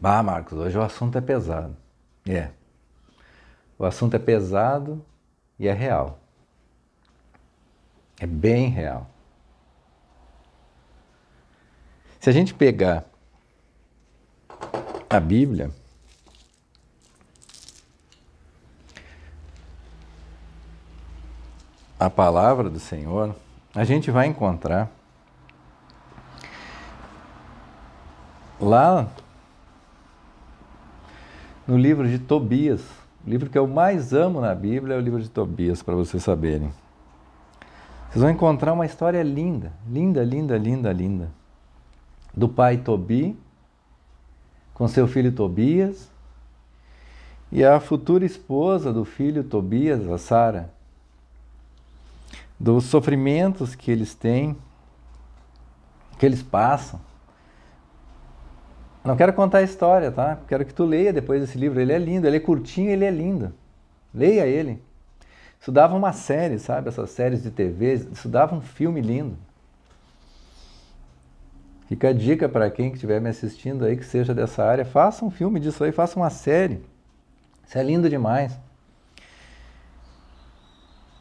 Ah, Marcos, hoje o assunto é pesado. É, o assunto é pesado e é real. É bem real. Se a gente pegar a Bíblia, a palavra do Senhor, a gente vai encontrar lá no livro de Tobias, o livro que eu mais amo na Bíblia é o livro de Tobias, para vocês saberem. Vocês vão encontrar uma história linda, linda, linda, linda, linda, do pai Tobi com seu filho Tobias e a futura esposa do filho Tobias, a Sara, dos sofrimentos que eles têm, que eles passam. Não quero contar a história, tá? Quero que tu leia depois esse livro. Ele é lindo, ele é curtinho, ele é lindo. Leia ele. Isso dava uma série, sabe? Essas séries de TV, isso dava um filme lindo. Fica a dica para quem estiver me assistindo aí, que seja dessa área, faça um filme disso aí, faça uma série. Isso é lindo demais.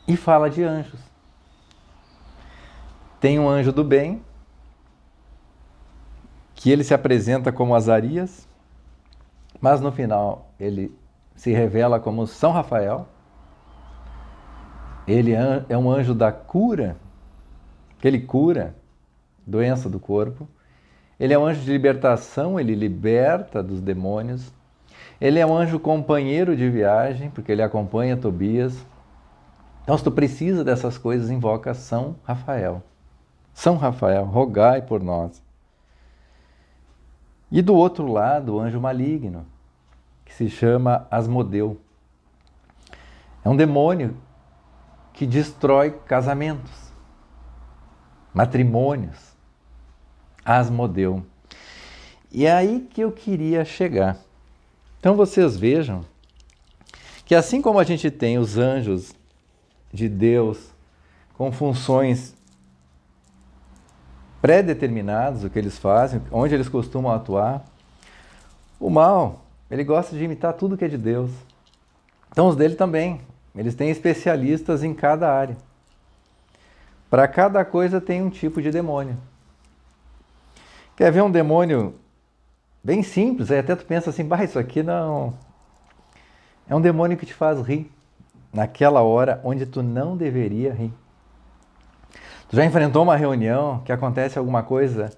E fala de anjos. Tem um anjo do bem, que ele se apresenta como Azarias, mas no final ele se revela como São Rafael. Ele é um anjo da cura, que ele cura doença do corpo. Ele é um anjo de libertação, ele liberta dos demônios. Ele é um anjo companheiro de viagem, porque ele acompanha Tobias. Então, se tu precisa dessas coisas, invoca São Rafael. São Rafael, rogai por nós. E do outro lado, o anjo maligno, que se chama Asmodeu. É um demônio que destrói casamentos, matrimônios. Asmodeu. E é aí que eu queria chegar. Então vocês vejam que assim como a gente tem os anjos de Deus com funções pré-determinadas, o que eles fazem, onde eles costumam atuar, o mal, ele gosta de imitar tudo que é de Deus. Então os dele também, eles têm especialistas em cada área. Para cada coisa tem um tipo de demônio. Quer ver um demônio bem simples? Aí até tu pensa assim, bah, isso aqui não... É um demônio que te faz rir naquela hora onde tu não deveria rir. Tu já enfrentou uma reunião que acontece alguma coisa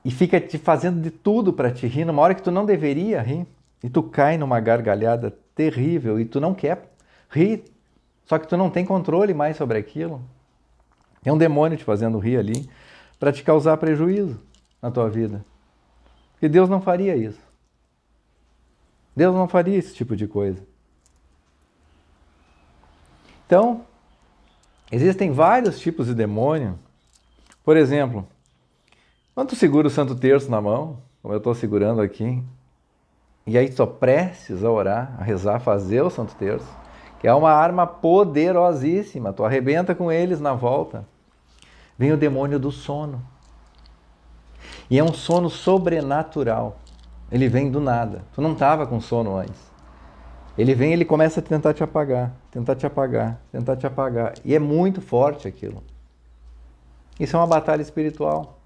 e fica te fazendo de tudo para te rir numa hora que tu não deveria rir e tu cai numa gargalhada terrível e tu não quer rir, só que tu não tem controle mais sobre aquilo. É um demônio te fazendo rir ali para te causar prejuízo na tua vida. Porque Deus não faria isso. Deus não faria esse tipo de coisa. Então, existem vários tipos de demônio. Por exemplo, quando tu segura o Santo Terço na mão, como eu estou segurando aqui, e aí tu prestes a orar, a rezar, a fazer o Santo Terço, que é uma arma poderosíssima, tu arrebenta com eles na volta. Vem o demônio do sono. E é um sono sobrenatural. Ele vem do nada. Tu não estava com sono antes. Ele vem e ele começa a tentar te apagar, tentar te apagar, tentar te apagar. E é muito forte aquilo. Isso é uma batalha espiritual.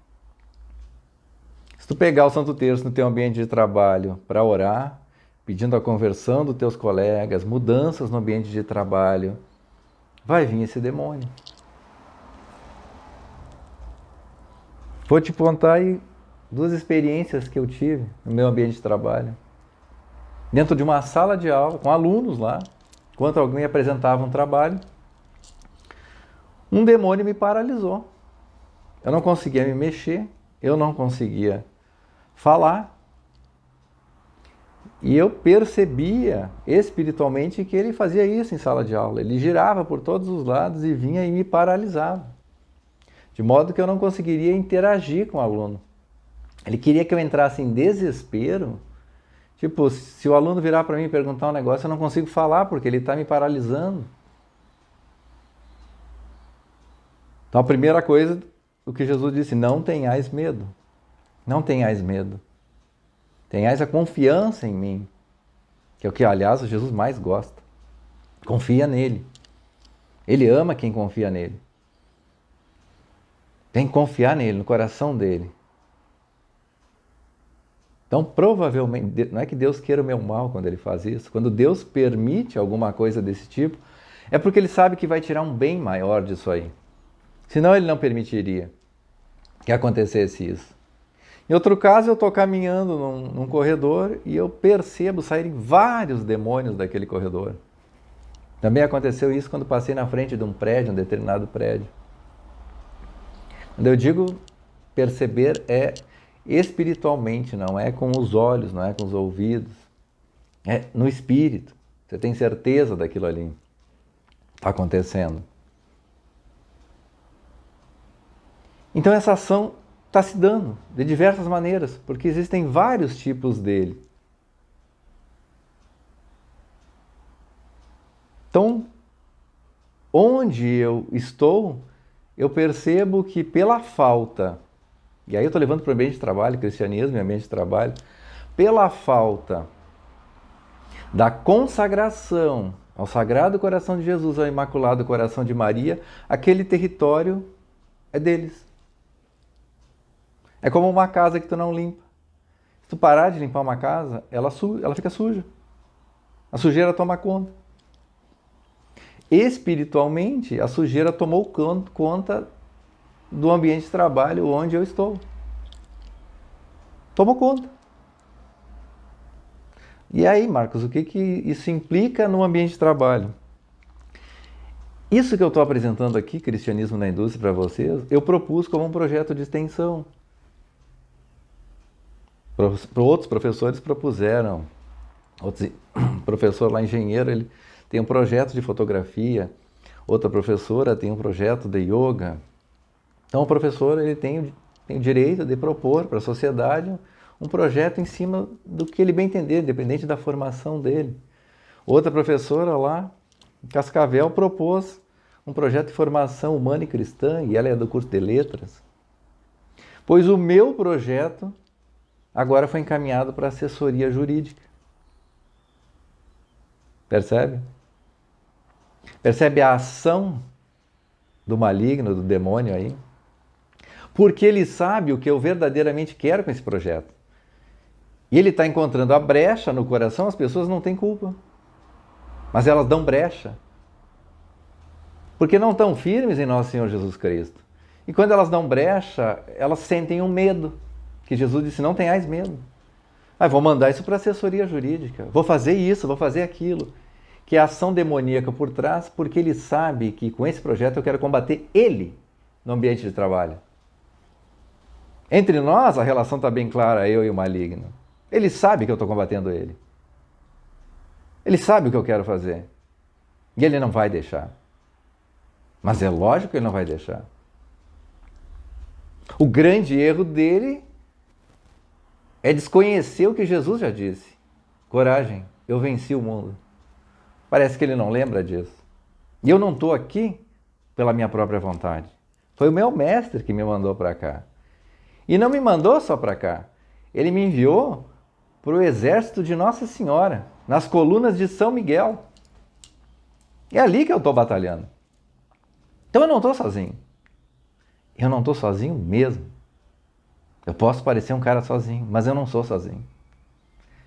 Se tu pegar o Santo Terço no teu ambiente de trabalho para orar, pedindo a conversão dos teus colegas, mudanças no ambiente de trabalho, vai vir esse demônio. Vou te contar aí duas experiências que eu tive no meu ambiente de trabalho. Dentro de uma sala de aula, com alunos lá, enquanto alguém apresentava um trabalho, um demônio me paralisou. Eu não conseguia me mexer, eu não conseguia falar. E eu percebia espiritualmente que ele fazia isso em sala de aula. Ele girava por todos os lados e vinha e me paralisava. De modo que eu não conseguiria interagir com o aluno. Ele queria que eu entrasse em desespero. Tipo, se o aluno virar para mim e perguntar um negócio, eu não consigo falar porque ele está me paralisando. Então a primeira coisa, o que Jesus disse, não tenhais medo. Não tenhais medo. Tenhais a confiança em mim, que é o que, aliás, o Jesus mais gosta. Confia nele. Ele ama quem confia nele. Tem que confiar nele, no coração dele. Então, provavelmente, não é que Deus queira o meu mal quando ele faz isso. Quando Deus permite alguma coisa desse tipo, é porque ele sabe que vai tirar um bem maior disso aí. Senão ele não permitiria que acontecesse isso. Em outro caso, eu estou caminhando num corredor e eu percebo saírem vários demônios daquele corredor. Também aconteceu isso quando passei na frente de um prédio, um determinado prédio. Quando eu digo perceber, é espiritualmente, não é com os olhos, não é com os ouvidos. É no espírito. Você tem certeza daquilo ali está acontecendo. Então essa ação está se dando de diversas maneiras, porque existem vários tipos dele. Então, onde eu estou, eu percebo que pela falta, e aí eu estou levando para o ambiente de trabalho, cristianismo e ambiente de trabalho, pela falta da consagração ao Sagrado Coração de Jesus, ao Imaculado Coração de Maria, aquele território é deles. É como uma casa que tu não limpa. Se tu parar de limpar uma casa, ela fica suja. A sujeira toma conta. Espiritualmente, a sujeira tomou conta do ambiente de trabalho onde eu estou. Tomou conta. E aí, Marcos, o que isso implica no ambiente de trabalho? Isso que eu estou apresentando aqui, Cristianismo na Indústria, para vocês, eu propus como um projeto de extensão. Outros professores propuseram. Outro professor lá, engenheiro, ele tem um projeto de fotografia. Outra professora tem um projeto de yoga. Então o professor ele tem o direito de propor para a sociedade um projeto em cima do que ele bem entender, independente da formação dele. Outra professora lá, em Cascavel, propôs um projeto de formação humana e cristã, e ela é do curso de letras. Pois o meu projeto agora foi encaminhado para assessoria jurídica. Percebe? Percebe a ação do maligno, do demônio aí? Porque ele sabe o que eu verdadeiramente quero com esse projeto. E ele está encontrando a brecha no coração, as pessoas não têm culpa. Mas elas dão brecha. Porque não estão firmes em nosso Senhor Jesus Cristo. E quando elas dão brecha, elas sentem um medo. Que Jesus disse, não tenhais medo. Vou mandar isso para a assessoria jurídica. Vou fazer isso, vou fazer aquilo. Que é a ação demoníaca por trás, porque ele sabe que com esse projeto eu quero combater ele no ambiente de trabalho. Entre nós, a relação está bem clara, eu e o maligno. Ele sabe que eu estou combatendo ele. Ele sabe o que eu quero fazer. E ele não vai deixar. Mas é lógico que ele não vai deixar. O grande erro dele é desconhecer o que Jesus já disse. Coragem, eu venci o mundo. Parece que ele não lembra disso. E eu não estou aqui pela minha própria vontade. Foi o meu mestre que me mandou para cá. E não me mandou só para cá. Ele me enviou para o exército de Nossa Senhora, nas colunas de São Miguel. É ali que eu estou batalhando. Então eu não estou sozinho. Eu não estou sozinho mesmo. Eu posso parecer um cara sozinho, mas eu não sou sozinho.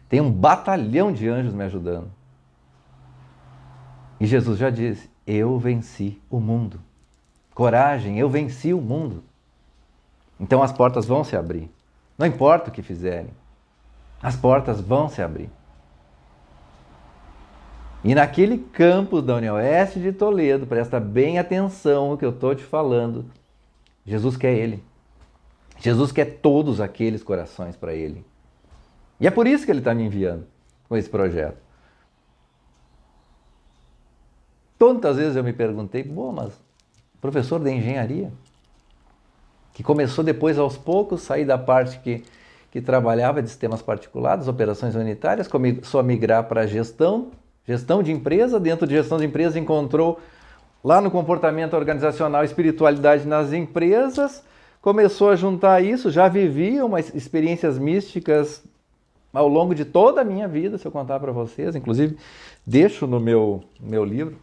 Tem um batalhão de anjos me ajudando. E Jesus já disse, eu venci o mundo. Coragem, eu venci o mundo. Então as portas vão se abrir. Não importa o que fizerem. As portas vão se abrir. E naquele campus da UniOeste de Toledo, presta bem atenção no que eu estou te falando. Jesus quer ele. Jesus quer todos aqueles corações para ele. E é por isso que ele está me enviando com esse projeto. Tantas vezes eu me perguntei, mas professor de engenharia, que começou depois aos poucos, sair da parte que trabalhava de sistemas particulares, operações unitárias, começou a migrar para gestão de empresa, dentro de gestão de empresa encontrou lá no comportamento organizacional espiritualidade nas empresas, começou a juntar isso, já vivia umas experiências místicas ao longo de toda a minha vida, se eu contar para vocês, inclusive deixo no meu livro,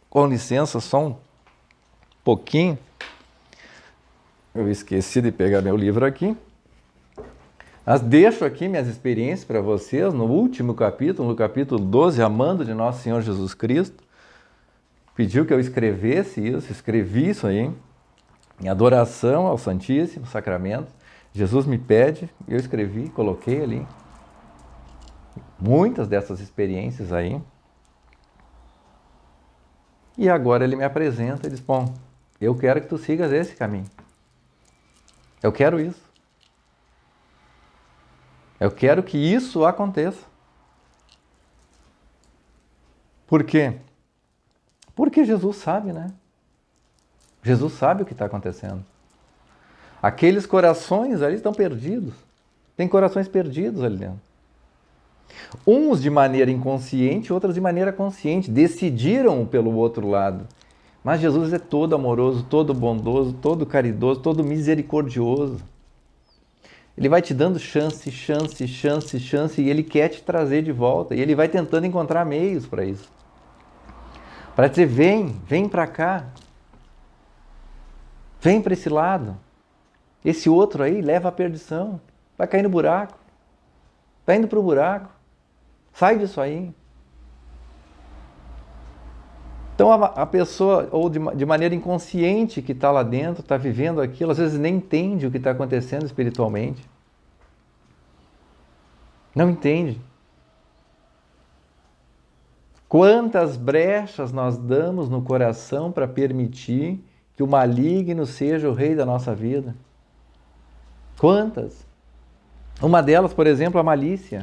com licença, só um pouquinho, eu esqueci de pegar meu livro aqui, mas deixo aqui minhas experiências para vocês, no último capítulo, no capítulo 12, Amando de Nosso Senhor Jesus Cristo, pediu que eu escrevesse isso, escrevi isso aí, em adoração ao Santíssimo Sacramento. Jesus me pede, eu escrevi, coloquei ali muitas dessas experiências aí. E agora ele me apresenta e diz, bom, eu quero que tu sigas esse caminho. Eu quero isso. Eu quero que isso aconteça. Por quê? Porque Jesus sabe, né? Jesus sabe o que está acontecendo. Aqueles corações ali estão perdidos. Tem corações perdidos ali dentro. Uns de maneira inconsciente, outros de maneira consciente. Decidiram pelo outro lado. Mas Jesus é todo amoroso, todo bondoso, todo caridoso, todo misericordioso. Ele vai te dando chance, chance, chance, chance, e Ele quer te trazer de volta. E Ele vai tentando encontrar meios para isso. Para dizer, vem para cá. Vem para esse lado. Esse outro aí leva à perdição. Vai cair no buraco. Vai indo para o buraco. Sai disso aí. Então a pessoa, ou de maneira inconsciente que está lá dentro, está vivendo aquilo, às vezes nem entende o que está acontecendo espiritualmente. Não entende. Quantas brechas nós damos no coração para permitir que o maligno seja o rei da nossa vida? Quantas? Uma delas, por exemplo, a malícia.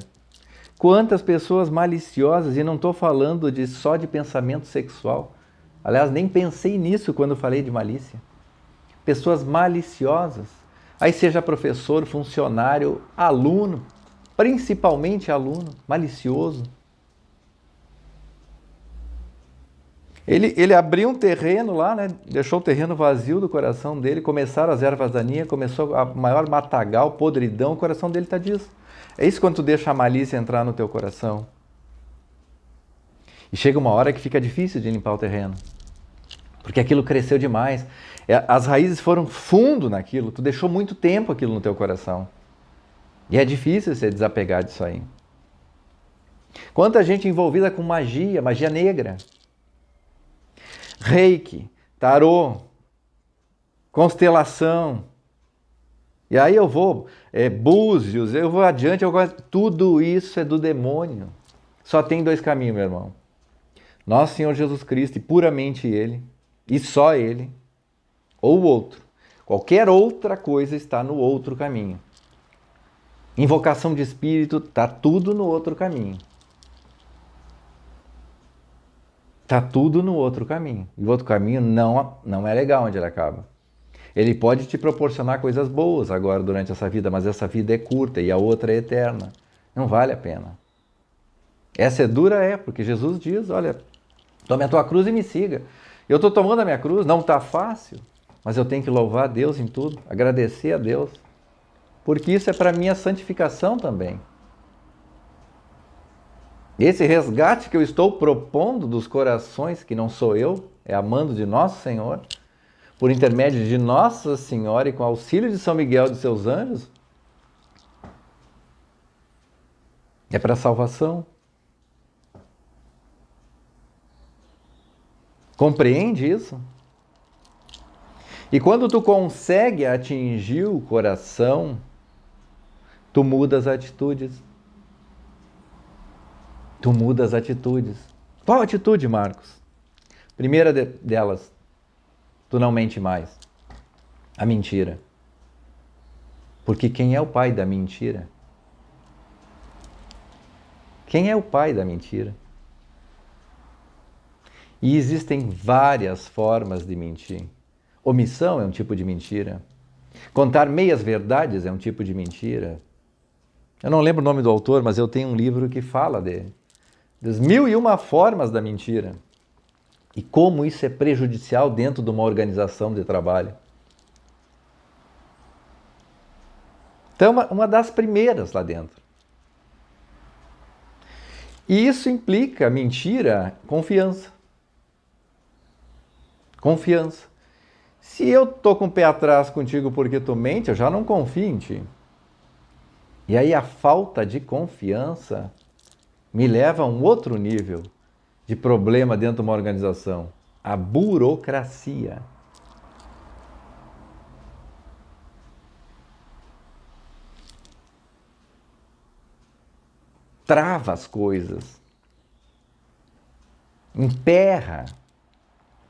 Quantas pessoas maliciosas, e não estou falando só de pensamento sexual. Aliás, nem pensei nisso quando falei de malícia. Pessoas maliciosas. Aí seja professor, funcionário, aluno, principalmente aluno, malicioso. Ele abriu um terreno lá, né? Deixou o terreno vazio do coração dele, começaram as ervas daninhas, começou a maior matagal, podridão, o coração dele está disso. É isso quando tu deixa a malícia entrar no teu coração. E chega uma hora que fica difícil de limpar o terreno. Porque aquilo cresceu demais. As raízes foram fundo naquilo, tu deixou muito tempo aquilo no teu coração. E é difícil você desapegar disso aí. Quanta gente envolvida com magia, magia negra. Reiki, tarô, constelação. E aí eu vou, búzios, eu vou adiante, tudo isso é do demônio. Só tem dois caminhos, meu irmão. Nosso Senhor Jesus Cristo, e puramente Ele, e só Ele, ou o outro. Qualquer outra coisa está no outro caminho. Invocação de espírito, está tudo no outro caminho. Está tudo no outro caminho. E o outro caminho não é legal onde ele acaba. Ele pode te proporcionar coisas boas agora durante essa vida, mas essa vida é curta e a outra é eterna. Não vale a pena. Essa é dura, porque Jesus diz, olha, tome a tua cruz e me siga. Eu estou tomando a minha cruz, não está fácil, mas eu tenho que louvar a Deus em tudo, agradecer a Deus, porque isso é para minha santificação também. Esse resgate que eu estou propondo dos corações, que não sou eu, é amando de Nosso Senhor, por intermédio de Nossa Senhora e com auxílio de São Miguel e de seus anjos, é para a salvação. Compreende isso? E quando tu consegue atingir o coração, tu mudas atitudes. Tu mudas atitudes. Qual atitude, Marcos? Primeira delas, tu não mente mais. A mentira. Porque quem é o pai da mentira? Quem é o pai da mentira? E existem várias formas de mentir. Omissão é um tipo de mentira. Contar meias verdades é um tipo de mentira. Eu não lembro o nome do autor, mas eu tenho um livro que fala das 1001 formas da mentira. E como isso é prejudicial dentro de uma organização de trabalho. Então, uma das primeiras lá dentro. E isso implica, mentira, confiança. Confiança. Se eu tô com o pé atrás contigo porque tu mente, eu já não confio em ti. E aí a falta de confiança me leva a um outro nível de problema dentro de uma organização, a burocracia. Trava as coisas, emperra.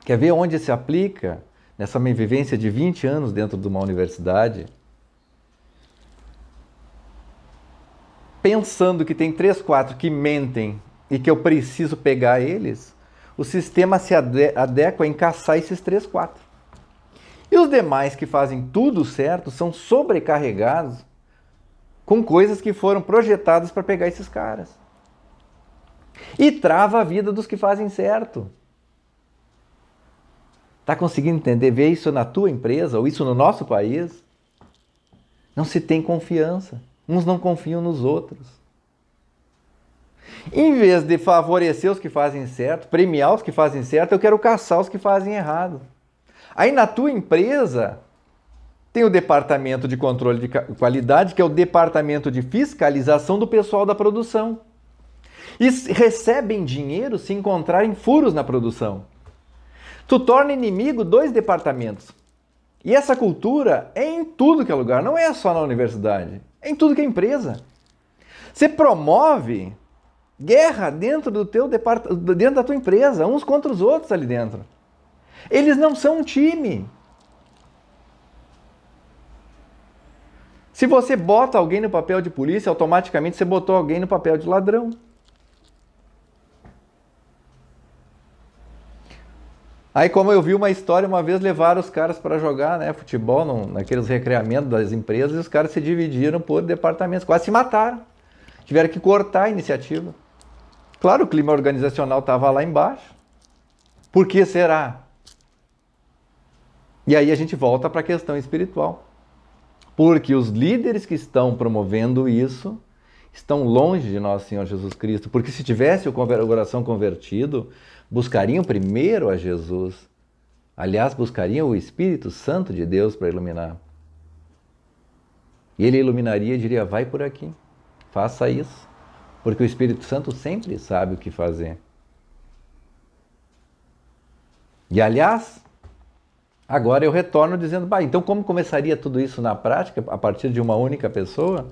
Quer ver onde se aplica? Nessa minha vivência de 20 anos dentro de uma universidade, pensando que tem 3, 4 que mentem e que eu preciso pegar eles, o sistema se adequa a encaçar esses 3, 4. E os demais que fazem tudo certo são sobrecarregados com coisas que foram projetadas para pegar esses caras. E trava a vida dos que fazem certo. Está conseguindo entender? Ver isso na tua empresa ou isso no nosso país? Não se tem confiança. Uns não confiam nos outros. Em vez de favorecer os que fazem certo, premiar os que fazem certo, eu quero caçar os que fazem errado. Aí na tua empresa tem o departamento de controle de qualidade, que é o departamento de fiscalização do pessoal da produção. E recebem dinheiro se encontrarem furos na produção. Tu torna inimigo 2 departamentos. E essa cultura é em tudo que é lugar, não é só na universidade, é em tudo que é empresa. Você promove guerra dentro do teu dentro da tua empresa, uns contra os outros ali dentro. Eles não são um time. Se você bota alguém no papel de polícia, automaticamente você botou alguém no papel de ladrão. Aí, como eu vi uma história, uma vez levaram os caras para jogar, né, futebol naqueles recreamentos das empresas e os caras se dividiram por departamentos, quase se mataram. Tiveram que cortar a iniciativa. Claro, o clima organizacional estava lá embaixo. Por que será? E aí a gente volta para a questão espiritual. Porque os líderes que estão promovendo isso estão longe de nosso Senhor Jesus Cristo. Porque se tivesse o coração convertido, buscariam primeiro a Jesus. Aliás, buscariam o Espírito Santo de Deus para iluminar. E ele iluminaria e diria, vai por aqui, faça isso. Porque o Espírito Santo sempre sabe o que fazer. E aliás, agora eu retorno dizendo, então como começaria tudo isso na prática, a partir de uma única pessoa?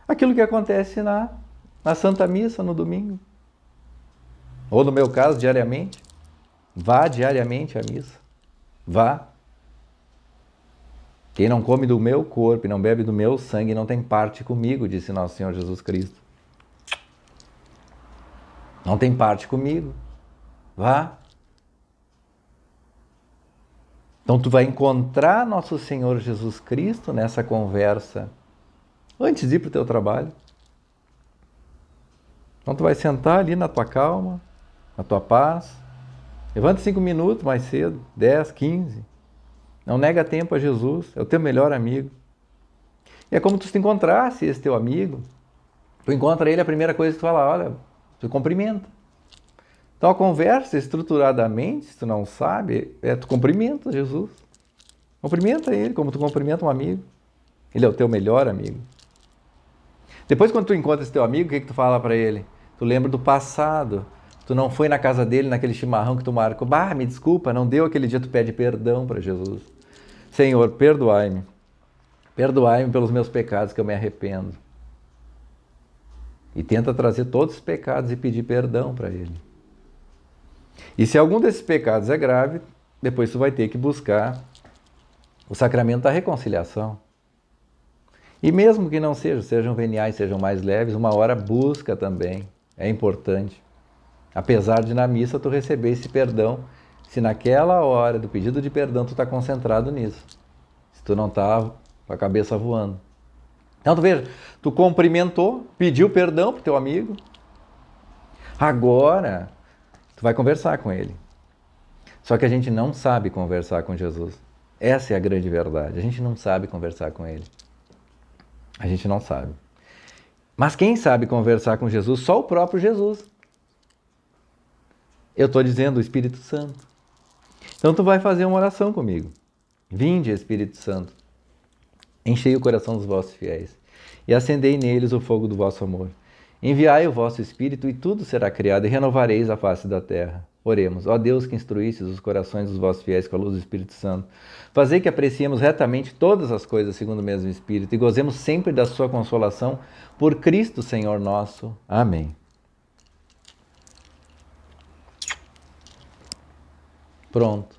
Aquilo que acontece na Santa Missa no domingo. Ou no meu caso, diariamente. Vá diariamente à missa. Vá. Quem não come do meu corpo e não bebe do meu sangue não tem parte comigo, disse nosso Senhor Jesus Cristo. Não tem parte comigo. Vá. Então tu vai encontrar nosso Senhor Jesus Cristo nessa conversa antes de ir para o teu trabalho. Então tu vai sentar ali na tua calma, na tua paz. Levanta 5 minutos mais cedo, 10, 15. Não nega tempo a Jesus, é o teu melhor amigo. E é como tu se encontrasse esse teu amigo. Tu encontra ele, a primeira coisa que tu fala, olha, tu cumprimenta. Então a conversa estruturadamente, se tu não sabe, tu cumprimenta Jesus. Cumprimenta ele como tu cumprimenta um amigo. Ele é o teu melhor amigo. Depois quando tu encontra esse teu amigo, o que tu fala para ele? Tu lembra do passado. Tu não foi na casa dele naquele chimarrão que tu marcou. Me desculpa, não deu aquele dia, tu pede perdão para Jesus. Senhor, perdoai-me. Perdoai-me pelos meus pecados que eu me arrependo. E tenta trazer todos os pecados e pedir perdão para ele. E se algum desses pecados é grave, depois tu vai ter que buscar o sacramento da reconciliação. E mesmo que não sejam veniais, sejam mais leves, uma hora busca também. É importante. Apesar de na missa tu receber esse perdão, se naquela hora do pedido de perdão tu está concentrado nisso. Se tu não está com a cabeça voando. Então tu veja, tu cumprimentou, pediu perdão pro teu amigo. Agora tu vai conversar com ele. Só que a gente não sabe conversar com Jesus. Essa é a grande verdade. A gente não sabe conversar com ele. A gente não sabe. Mas quem sabe conversar com Jesus? Só o próprio Jesus. Eu estou dizendo o Espírito Santo. Então tu vai fazer uma oração comigo. Vinde, Espírito Santo, enchei o coração dos vossos fiéis e acendei neles o fogo do vosso amor. Enviai o vosso Espírito e tudo será criado e renovareis a face da terra. Oremos. Ó Deus que instruístes os corações dos vossos fiéis com a luz do Espírito Santo, fazei que apreciemos retamente todas as coisas segundo o mesmo Espírito e gozemos sempre da sua consolação por Cristo Senhor nosso. Amém. Pronto.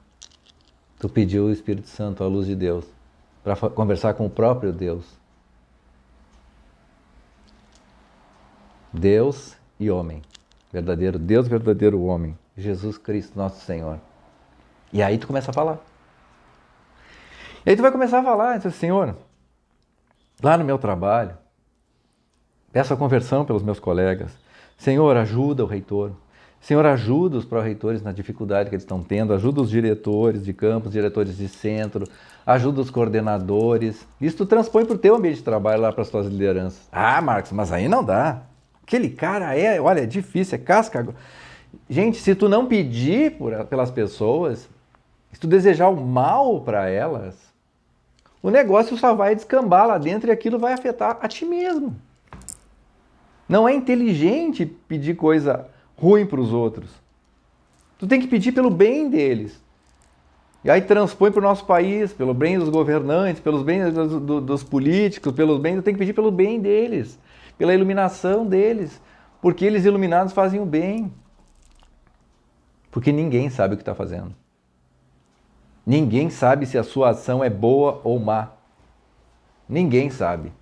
Tu pediu o Espírito Santo, a luz de Deus, para conversar com o próprio Deus. Deus e homem. Verdadeiro Deus, verdadeiro homem. Jesus Cristo, nosso Senhor. E aí tu começa a falar. E aí tu vai começar a falar, diz, Senhor, lá no meu trabalho, peço a conversão pelos meus colegas. Senhor, ajuda o reitor. Senhor, ajuda os pró-reitores na dificuldade que eles estão tendo, ajuda os diretores de campus, diretores de centro, ajuda os coordenadores. Isso tu transpõe para o teu ambiente de trabalho, lá para as tuas lideranças. Ah, Marcos, mas aí não dá. Aquele cara olha, é difícil, é casca. Gente, se tu não pedir pelas pessoas, se tu desejar o mal para elas, o negócio só vai descambar lá dentro e aquilo vai afetar a ti mesmo. Não é inteligente pedir coisa ruim para os outros. Tu tem que pedir pelo bem deles. E aí transpõe para o nosso país, pelo bem dos governantes, pelos bens dos políticos, pelos bens, tu tem que pedir pelo bem deles, pela iluminação deles, porque eles iluminados fazem o bem. Porque ninguém sabe o que está fazendo. Ninguém sabe se a sua ação é boa ou má. Ninguém sabe.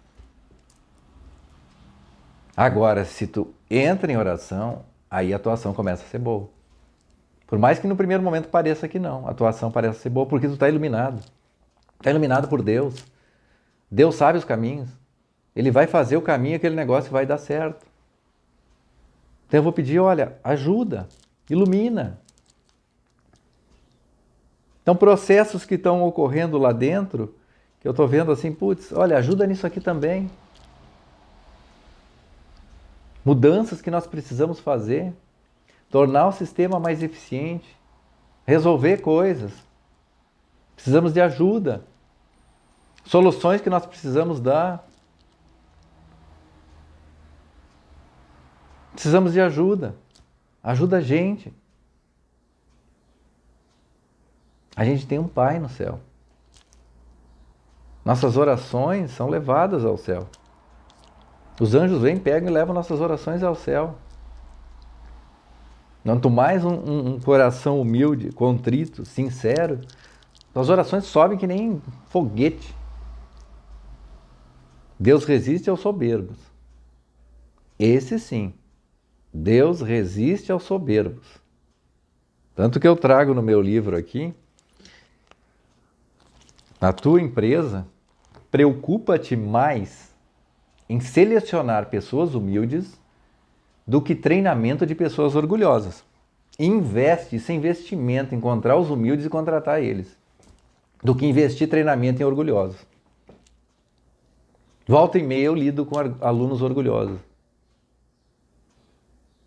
Agora, se tu entra em oração, aí a tua ação começa a ser boa. Por mais que no primeiro momento pareça que não, a tua ação parece ser boa porque tu está iluminado. Está iluminado por Deus. Deus sabe os caminhos. Ele vai fazer o caminho, aquele negócio vai dar certo. Então eu vou pedir, olha, ajuda, ilumina. Então processos que estão ocorrendo lá dentro, que eu estou vendo assim, putz, olha, ajuda nisso aqui também. Mudanças que nós precisamos fazer, tornar o sistema mais eficiente, resolver coisas. Precisamos de ajuda, soluções que nós precisamos dar. Precisamos de ajuda. Ajuda a gente. A gente tem um Pai no céu. Nossas orações são levadas ao céu. Os anjos vêm, pegam e levam nossas orações ao céu. Quanto mais um coração humilde, contrito, sincero, as orações sobem que nem foguete. Deus resiste aos soberbos. Esse sim. Deus resiste aos soberbos. Tanto que eu trago no meu livro aqui, na tua empresa, preocupa-te mais em selecionar pessoas humildes do que treinamento de pessoas orgulhosas. Investe, isso é investimento, em encontrar os humildes e contratar eles, do que investir treinamento em orgulhosos. Volta e meia eu lido com alunos orgulhosos.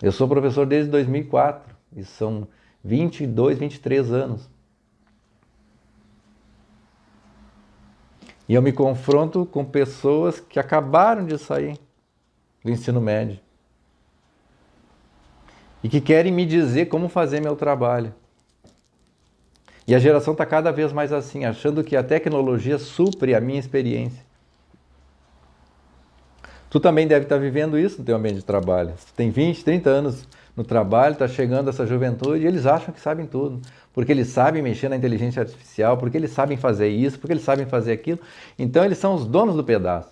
Eu sou professor desde 2004, e são 22, 23 anos. E eu me confronto com pessoas que acabaram de sair do ensino médio e que querem me dizer como fazer meu trabalho. E a geração está cada vez mais assim, achando que a tecnologia supre a minha experiência. Tu também deve estar vivendo isso no teu ambiente de trabalho. Tu tem 20, 30 anos no trabalho, está chegando essa juventude e eles acham que sabem tudo. Porque eles sabem mexer na inteligência artificial, porque eles sabem fazer isso, porque eles sabem fazer aquilo. Então eles são os donos do pedaço.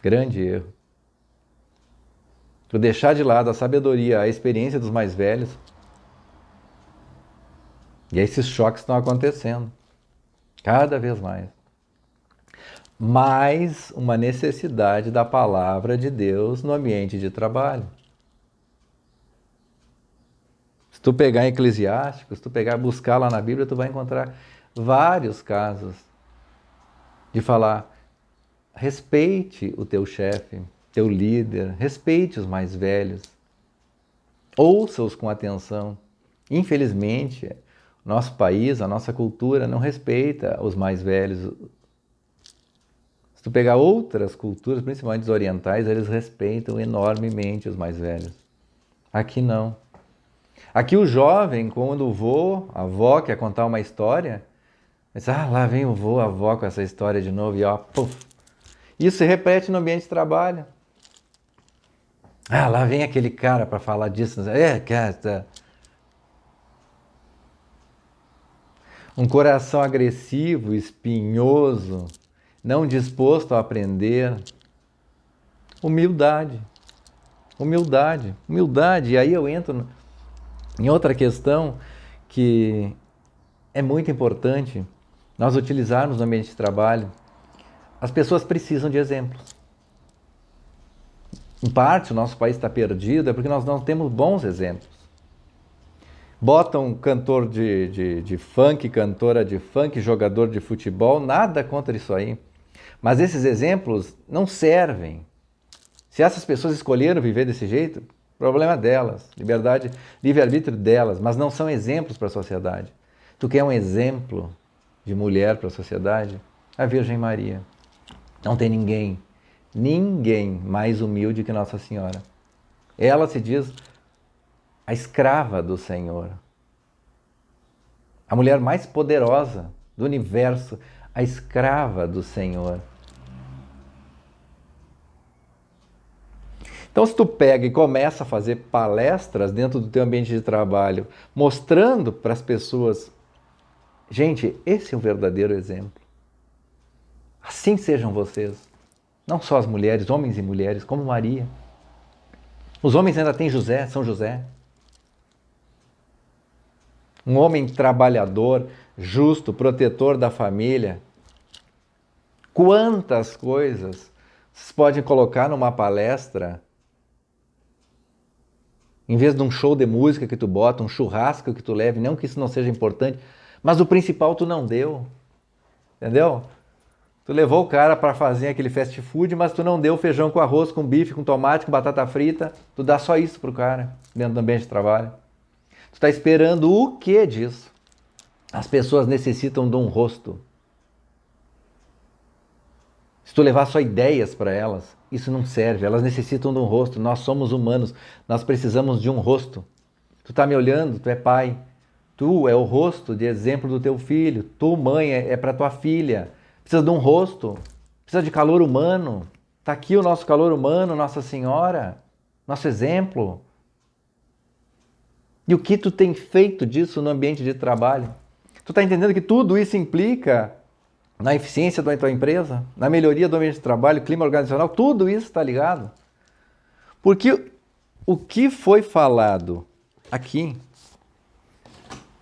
Grande erro. Tu deixar de lado a sabedoria, a experiência dos mais velhos. E esses choques estão acontecendo. Cada vez mais. Mais uma necessidade da palavra de Deus no ambiente de trabalho. Se tu pegar em Eclesiásticos, se tu buscar lá na Bíblia, tu vai encontrar vários casos de falar, respeite o teu chefe, teu líder, respeite os mais velhos. Ouça-os com atenção. Infelizmente, nosso país, a nossa cultura não respeita os mais velhos. Se tu pegar outras culturas, principalmente os orientais, eles respeitam enormemente os mais velhos. Aqui não. Aqui o jovem, quando o vô, a avó quer contar uma história, diz, lá vem o vô, a avó com essa história de novo, e ó, puf. Isso se repete no ambiente de trabalho. Lá vem aquele cara para falar disso. Cara. Um coração agressivo, espinhoso, não disposto a aprender. Humildade. Humildade. Humildade. E aí eu entro em outra questão que é muito importante nós utilizarmos no ambiente de trabalho. As pessoas precisam de exemplos. Em parte, o nosso país está perdido, é porque nós não temos bons exemplos. Botam cantor de funk, cantora de funk, jogador de futebol, nada contra isso aí. Mas esses exemplos não servem. Se essas pessoas escolheram viver desse jeito, problema delas, liberdade, livre-arbítrio delas, mas não são exemplos para a sociedade. Tu quer um exemplo de mulher para a sociedade? A Virgem Maria. Não tem ninguém mais humilde que Nossa Senhora. Ela se diz a escrava do Senhor. A mulher mais poderosa do universo, a escrava do Senhor. Então, se tu pega e começa a fazer palestras dentro do teu ambiente de trabalho, mostrando para as pessoas, gente, esse é o verdadeiro exemplo. Assim sejam vocês. Não só as mulheres, homens e mulheres, como Maria. Os homens ainda têm José, São José. Um homem trabalhador, justo, protetor da família. Quantas coisas vocês podem colocar numa palestra, em vez de um show de música que tu bota, um churrasco que tu leve, não que isso não seja importante, mas o principal tu não deu. Entendeu? Tu levou o cara para fazer aquele fast food, mas tu não deu feijão com arroz, com bife, com tomate, com batata frita. Tu dá só isso pro cara, dentro do ambiente de trabalho. Tu tá esperando o que disso? As pessoas necessitam de um rosto. Se tu levar só ideias para elas, isso não serve. Elas necessitam de um rosto. Nós somos humanos, nós precisamos de um rosto. Tu tá me olhando, tu é pai. Tu é o rosto de exemplo do teu filho. Tu, mãe, é para tua filha. Precisa de um rosto, precisa de calor humano. Está aqui o nosso calor humano, Nossa Senhora, nosso exemplo. E o que tu tem feito disso no ambiente de trabalho? Tu está entendendo que tudo isso implica na eficiência da tua empresa, na melhoria do ambiente de trabalho, clima organizacional, tudo isso está ligado. Porque o que foi falado aqui,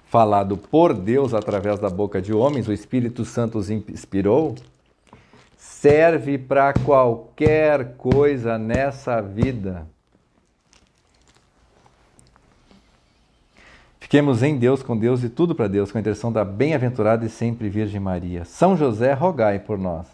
falado por Deus através da boca de homens, o Espírito Santo os inspirou, serve para qualquer coisa nessa vida. Fiquemos em Deus, com Deus e tudo para Deus, com a intercessão da bem-aventurada e sempre Virgem Maria. São José, rogai por nós.